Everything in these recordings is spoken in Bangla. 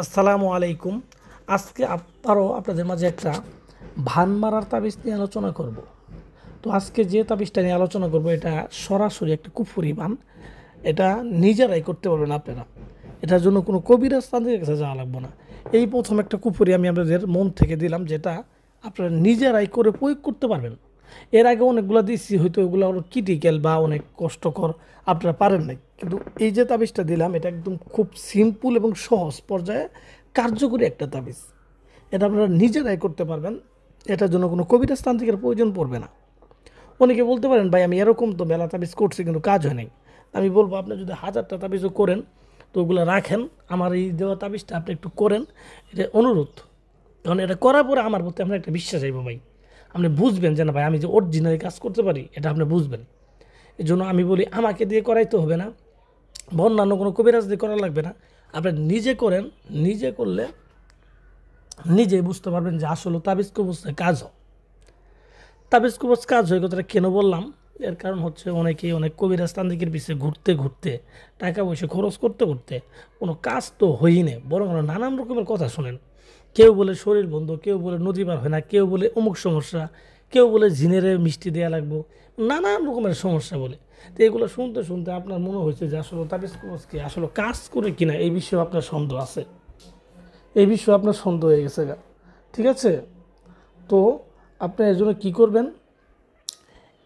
আসসালামু আলাইকুম। আজকে আবারও আপনাদের মাঝে একটা ভান মারার তাবিজ নিয়ে আলোচনা করব। তো আজকে যে তাবিজটা নিয়ে আলোচনা করব এটা সরাসরি একটা কুফরি ভান। এটা নিজেরাই করতে পারবেন আপনারা। এটার জন্য কোনো কবিরাজ তান্ত্রিকের কাছে যাওয়া লাগবে না। এই প্রথম একটা কুফরি আমি আপনাদের মন থেকে দিলাম, যেটা আপনারা নিজেরাই করে প্রয়োগ করতে পারবেন। এর আগে অনেকগুলো দিচ্ছি, হয়তো ওগুলো আরও ক্রিটিক্যাল বা অনেক কষ্টকর, আপনারা পারেন নাই। কিন্তু এই যে তাবিজটা দিলাম এটা একদম খুব সিম্পল এবং সহজ পর্যায়ে কার্যকরী একটা তাবিজ। এটা আপনারা নিজেরাই করতে পারবেন। এটার জন্য কোনো কবিরাজ তান্ত্রিকের প্রয়োজন পড়বে না। অনেকে বলতে পারেন, ভাই আমি এরকম তো মেলা তাবিজ করছি কিন্তু কাজ হয় নাই। আমি বলবো, আপনি যদি 1000টা তাবিজও করেন তো ওগুলো রাখেন, আমার এই দেওয়া তাবিজটা আপনি একটু করেন। এটা অনুরোধ, কারণ এটা করার পরে আমার প্রতি আপনার একটা বিশ্বাস আইব ভাই। আপনি বুঝবেন যে না ভাই, আমি যে অরিজিনালি কাজ করতে পারি এটা আপনি বুঝবেন। এই জন্য আমি বলি, আমাকে দিয়ে করাইতে হবে না বা অন্যান্য কোনো কবিরাজ দিয়ে করা লাগবে না। আপনি নিজে করেন। নিজে করলে নিজেই বুঝতে পারবেন যে আসলে তাবিজ কবজে কাজ হয়। তাবিজ কবজ কাজ হয় কথাটা কেন বললাম, এর কারণ হচ্ছে অনেকেই অনেক কবিরাজ তান্ত্রিকের পিছিয়ে ঘুরতে ঘুরতে, টাকা পয়সা খরচ করতে করতে কোনো কাজ তো হয়ই না, বরং আরো নানান রকমের কথা শোনেন। কেউ বলে শরীর বন্ধ, কেউ বলে নদী পার হয় না, কেউ বলে অমুক সমস্যা, কেউ বলে জিনেরে মিষ্টি দেওয়া লাগবো, নানান রকমের সমস্যা বলে। তো এগুলো শুনতে শুনতে আপনার মনে হয়েছে যে আসলে তাবিজ কবজ কি আসলে কাজ করে কিনা, এই বিষয়ে আপনার সন্দেহ আছে। এই বিষয়ে আপনার সন্দেহ হয়ে গেছে গা। ঠিক আছে? তো আপনি এর জন্য কী করবেন,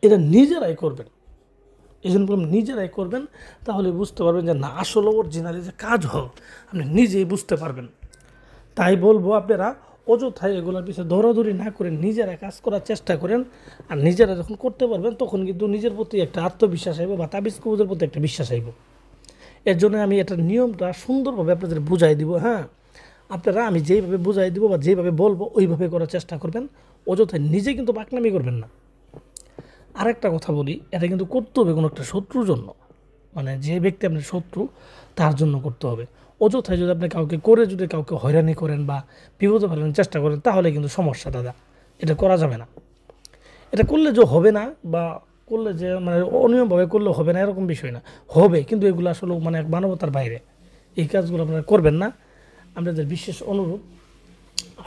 এটা নিজেরাই করবেন। এই জন্য বললাম নিজেরাই করবেন, তাহলে বুঝতে পারবেন যে না আসলে অরিজিনালি যে কাজ হয় আপনি নিজেই বুঝতে পারবেন। তাই বলবো, আপনারা অযথায় এগুলোর পিছনে দৌড়াদৌড়ি না করে নিজেরা কাজ করার চেষ্টা করেন। আর নিজেরা যখন করতে পারবেন তখন কিন্তু নিজের প্রতি একটা আত্মবিশ্বাস আইব বা তাবিজ কবজের প্রতি একটা বিশ্বাস আইব। এর জন্য আমি এটার নিয়মটা সুন্দরভাবে আপনাদের বুঝাই দিব। হ্যাঁ, আপনারা আমি যেইভাবে বুঝাই দিব বা যেইভাবে বলবো ওইভাবে করার চেষ্টা করবেন। অযথায় নিজে কিন্তু বাকনামি করবেন না। আরেকটা কথা বলি, এটা কিন্তু করতে হবে কোনো একটা শত্রুর জন্য, মানে যে ব্যক্তি আপনার শত্রু তার জন্য করতে হবে। অযথায় যদি আপনি কাউকে করে যদি কাউকে হয়রানি করেন বা বিপদে ফেলানোর চেষ্টা করেন তাহলে কিন্তু সমস্যা দাদা। এটা করা যাবে না। এটা করলে যে হবে না বা করলে যে মানে অনিয়মভাবে করলে হবে না এরকম বিষয় না, হবে, কিন্তু এগুলো আসলে মানে এক মানবতার বাইরে। এই কাজগুলো আপনারা করবেন না। আপনাদের বিশেষ অনুরোধ,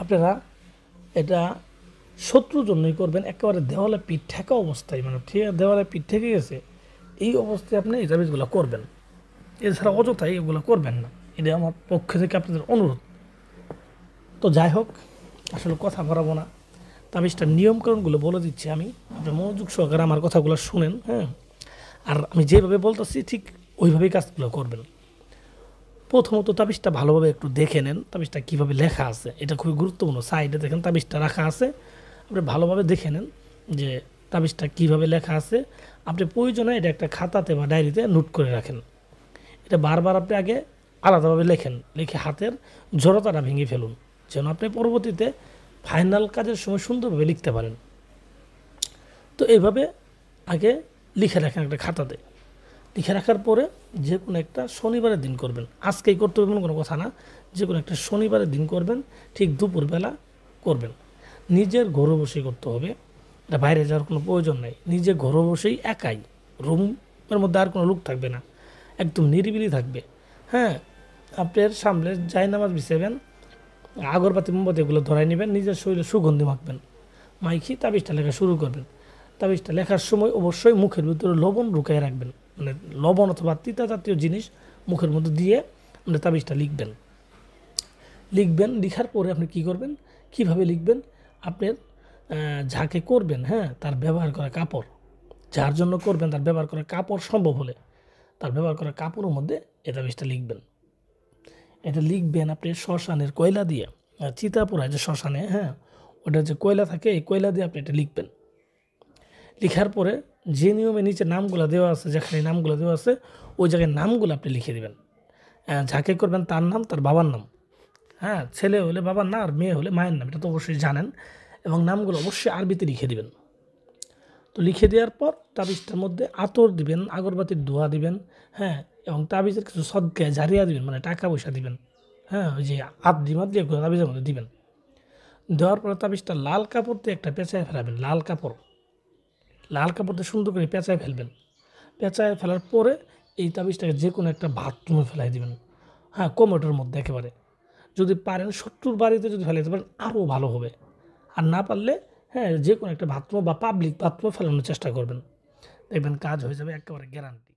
আপনারা এটা শত্রুর জন্যই করবেন। একেবারে দেওয়ালে পিঠ ঠেকা অবস্থায়, মানে ঠিক দেওয়ালে পিঠ ঠেকে গেছে এই অবস্থায় আপনি এই তাবিজগুলো করবেন। এছাড়া অযথাই এগুলো করবেন না। এটা আমার পক্ষ থেকে আপনাদের অনুরোধ। তো যাই হোক, আসলে কথা বাড়াবো না, তাবিজটার নিয়মকানুনগুলো বলে দিচ্ছি আমি। আপনি মনোযোগ সহকারে আমার কথাগুলো শুনেন। হ্যাঁ, আর আমি যেভাবে বলতেছি ঠিক ওইভাবেই কাজগুলো করবেন। প্রথমত তাবিজটা ভালোভাবে একটু দেখে নেন, তাবিজটা কীভাবে লেখা আছে, এটা খুবই গুরুত্বপূর্ণ। সাইডে দেখেন তাবিজটা রাখা আছে, আপনি ভালোভাবে দেখে নেন যে তাবিজটা কীভাবে লেখা আছে। আপনি প্রয়োজনে এটা একটা খাতাতে বা ডায়েরিতে নোট করে রাখেন। এটা বারবার আপনি আগে আলাদাভাবে লেখেন, লিখে হাতের জড়তাটা ভেঙে ফেলুন, যেন আপনি পরবর্তীতে ফাইনাল কাজের সময় সুন্দরভাবে লিখতে পারেন। তো এইভাবে আগে লিখে রাখেন একটা খাতাতে। লিখে রাখার পরে যে কোনো একটা শনিবারের দিন করবেন। আজকেই করতে হবে কোনো কথা না, যে কোনো একটা শনিবারের দিন করবেন, ঠিক দুপুরবেলা করবেন। নিজের ঘরে বসেই করতে হবে, এটা বাইরে যাওয়ার কোনো প্রয়োজন নেই। নিজে ঘরে বসেই একাই, রুমের মধ্যে আর কোনো লোক থাকবে না, একদম নিরিবিলি থাকবে। হ্যাঁ, আপনার সামনে যাই নামাজ বিছাবেন, আগরবাতি মোমবাতি এগুলো ধরাই নেবেন, নিজের শরীরে সুগন্ধি মাখবেন, মাইখি তাবিজটা লেখা শুরু করবেন। তাবিজটা লেখার সময় অবশ্যই মুখের ভিতরে লবণ ঢুকাই রাখবেন, মানে লবণ অথবা তিতা জাতীয় জিনিস মুখের মধ্যে দিয়ে আপনি তাবিজটা লিখবেন। লিখার পরে আপনি কি করবেন, কিভাবে লিখবেন, আপনার যাকে করবেন, হ্যাঁ, তার ব্যবহার করা কাপড়, যার জন্য করবেন তার ব্যবহার করা কাপড় সম্ভব হলে তার ব্যবহার করা কাপড়ের মধ্যে এই তাবিজটা লিখবেন। এটা লিখবেন আপনি শ্মশানের কয়লা দিয়ে, চিতা পোড়ায় যে শ্মশানে, হ্যাঁ, ওটা যে কয়লা থাকে এই কয়লা দিয়ে আপনি এটা লিখবেন। লিখার পরে যে নিয়মে নিচে নামগুলো দেওয়া আছে, যেখানে নামগুলো দেওয়া আছে ওই জায়গায় নামগুলো আপনি লিখে দেবেন। যাকে করবেন তার নাম, তার বাবার নাম, হ্যাঁ, ছেলে হলে বাবার নাম আর মেয়ে হলে মায়ের নাম, এটা তো অবশ্যই জানেন। এবং নামগুলো অবশ্যই আরবিতে লিখে দিবেন। তো লিখে দেওয়ার পর তাবিজটার মধ্যে আতর দিবেন, আগরবাতির ধোঁয়া দিবেন। হ্যাঁ, এবং তাবিজের কিছু সদকা জারিয়া দিবেন, মানে টাকা পয়সা দিবেন। হ্যাঁ, ওই যে আদি মাদি এগুলো তাবিজের মধ্যে দিবেন। দেওয়ার পরে তাবিজটা লাল কাপড় দিয়ে একটা পেঁচায় ফেলাবেন, লাল কাপড়, লাল কাপড় দিয়ে সুন্দর করে পেঁচায় ফেলবেন। পেঁচায় ফেলার পরে এই তাবিজটাকে যে কোনো একটা বাথরুমে ফেলাই দিবেন। হ্যাঁ, কোমোটের মধ্যে একেবারে যদি পারেন 70 বাড়িতে যদি ফেলাইতে পারেন আরও ভালো হবে। আর না পারলে হ্যাঁ যে কোনো একটা বাথরুম বা পাবলিক বাথরুমে ফেলানোর চেষ্টা করবেন, দেখবেন কাজ হয়ে যাবে, একেবারে গ্যারান্টি।